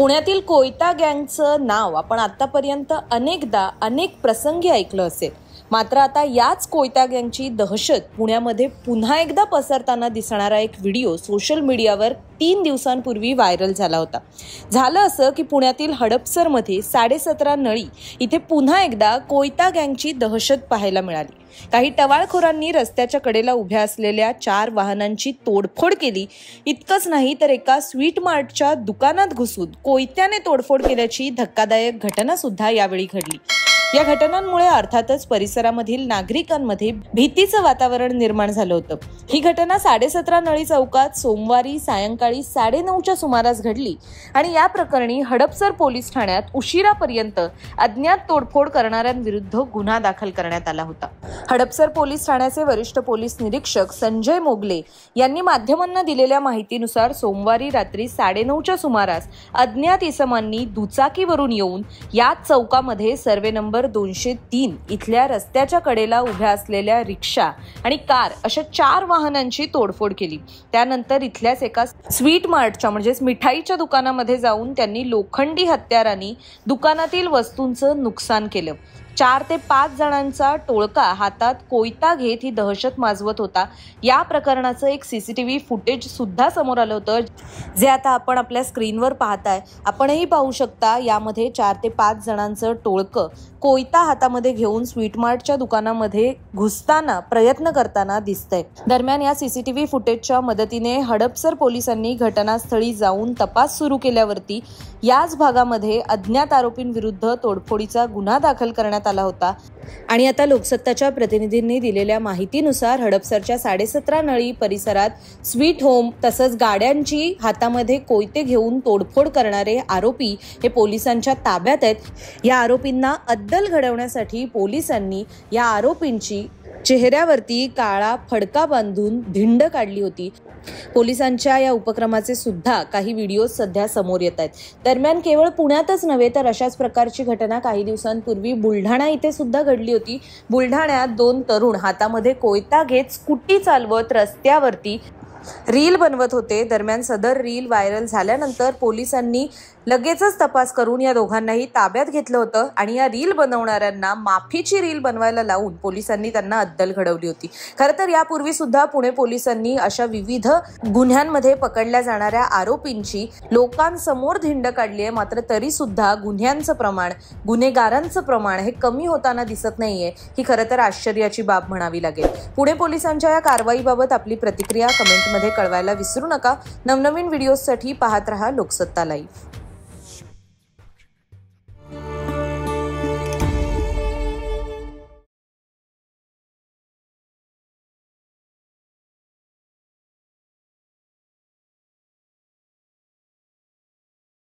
पुण्यातील कोयता गँगचं नाव आपण आतापर्यंत अनेकदा अनेक प्रसंगी ऐकलं असेल, मात्र आता याच कोयता गँगची दहशत पुण्यामध्ये पुन्हा एकदा पसरताना दिसणारा एक व्हिडिओ सोशल मीडियावर 3 दिवसांपूर्वी व्हायरल झाला होता। झालं असं की पुण्यातील हडपसरमध्ये 17.5 नळी इथे पुन्हा एकदा कोयता गँगची दहशत पाहायला मिळाली। काही टवाळखोरांनी रस्त्याच्या कडेला उभ्या असलेल्या 4 वाहनांची तोडफोड केली। इतकंच नाही तर एका स्वीट मार्टच्या दुकानात घुसून कोयत्याने तोडफोड केल्याची धक्कादायक घटना सुद्धा यावेळी घडली। या घटनांमुळे अर्थातच परिसरामधील नागरिकांमध्ये भीतीचं वातावरण निर्माण झालं होतं। ही घटना 17.5 नळी चौकात सोमवारी सायंकाळी 9:30च्या सुमारास घडली आणि या प्रकरणी हडपसर पोलीस ठाण्यात उशिरापर्यंत अज्ञात तोडफोड करणाऱ्यांविरुद्ध गुन्हा दाखल करण्यात आला होता। हडपसर पोलीस ठाण्याचे वरिष्ठ पोलीस निरीक्षक संजय मोगले यांनी माध्यमांना दिलेल्या माहितीनुसार सोमवारी रात्री 9:30च्या सुमारास अज्ञात इसमांनी दुचाकीवरून येऊन याच चौकामध्ये सर्वे नंबर 203 इथल्या रस्त्याच्या कडेला उभ्या असलेल्या रिक्षा आणि कार अशा 4 वाहनांची तोडफोड केली। त्यानंतर इथल्याच एका स्वीट मार्टच्या म्हणजेच मिठाईच्या दुकानामध्ये जाऊन त्यांनी लोखंडी हत्यारांनी दुकानातील वस्तूंचं नुकसान केलं। 4 ते 5 जणांचा टोळका हातात कोयता घेत ही दहशत माजवत होता। या प्रकरणाचं एक सीसीटीव्ही फुटेज सुद्धा समोर आलं होतं, जे आता आपण आपल्या स्क्रीनवर पाहताय। आपणही पाहू शकता यामध्ये 4 ते 5 जणांचं टोळकं कोयता हातामध्ये घेऊन स्वीट मार्टच्या दुकानामध्ये घुसताना प्रयत्न करताना दिसतंय। दरम्यान या सीसीटीव्ही फुटेजच्या मदतीने हडपसर पोलिसांनी घटनास्थळी जाऊन तपास सुरू केल्यावरती याच भागामध्ये अज्ञात आरोपींविरुद्ध तोडफोडीचा गुन्हा दाखल करण्यात आला होता। आणि आता लोकसत्ताच्या प्रतिनिधींनी दिलेल्या माहितीनुसार हडपसरच्या 17.5 नळी परिसरात स्वीट होम तसंच गाड्यांची हातामध्ये कोयते घेऊन तोडफोड करणारे आरोपी हे पोलिसांच्या ताब्यात आहेत। या आरोपींना अद्दल घडवण्यासाठी पोलिसांनी या आरोपींची चेहऱ्यावरती काळा फडका बांधून धिंड काढली होती। पोलिसांच्या या उपक्रमाचे सुद्धा काही व्हिडिओ सध्या समोर येत आहेत। दरम्यान केवळ पुण्यातच नव्हे तर अशाच प्रकारची घटना काही दिवसांपूर्वी बुलढाणा इथे सुद्धा घडली होती। बुलढाण्यात 2 तरुण हातामध्ये कोयता घेत स्कूटी चालवत रस्त्यावरती रील बनवत होते। दरम्यान सदर रील व्हायरल झाल्यानंतर पोलिसांनी लगेचच तपास करून या दोघांनाही ताब्यात घेतलं होतं आणि या रील बनवणाऱ्यांना माफीची रील बनवायला लावून पोलिसांनी त्यांना अद्दल घडवली होती। खरं तर यापूर्वी सुद्धा पुणे पोलिसांनी अशा विविध गुन्ह्यांमध्ये पकडल्या जाणाऱ्या आरोपींची लोकांसमोर धिंड काढली आहे, मात्र तरी सुद्धा गुन्ह्यांचं प्रमाण, गुन्हेगारांचं प्रमाण हे कमी होताना दिसत नाहीये। ही खरं तर आश्चर्याची बाब म्हणावी लागेल। पुणे पोलिसांच्या या कारवाईबाबत आपली प्रतिक्रिया कमेंटमध्ये कळवायला विसरू नका। नवनवीन व्हिडिओसाठी पाहत रहा लोकसत्ता लाईव्ह।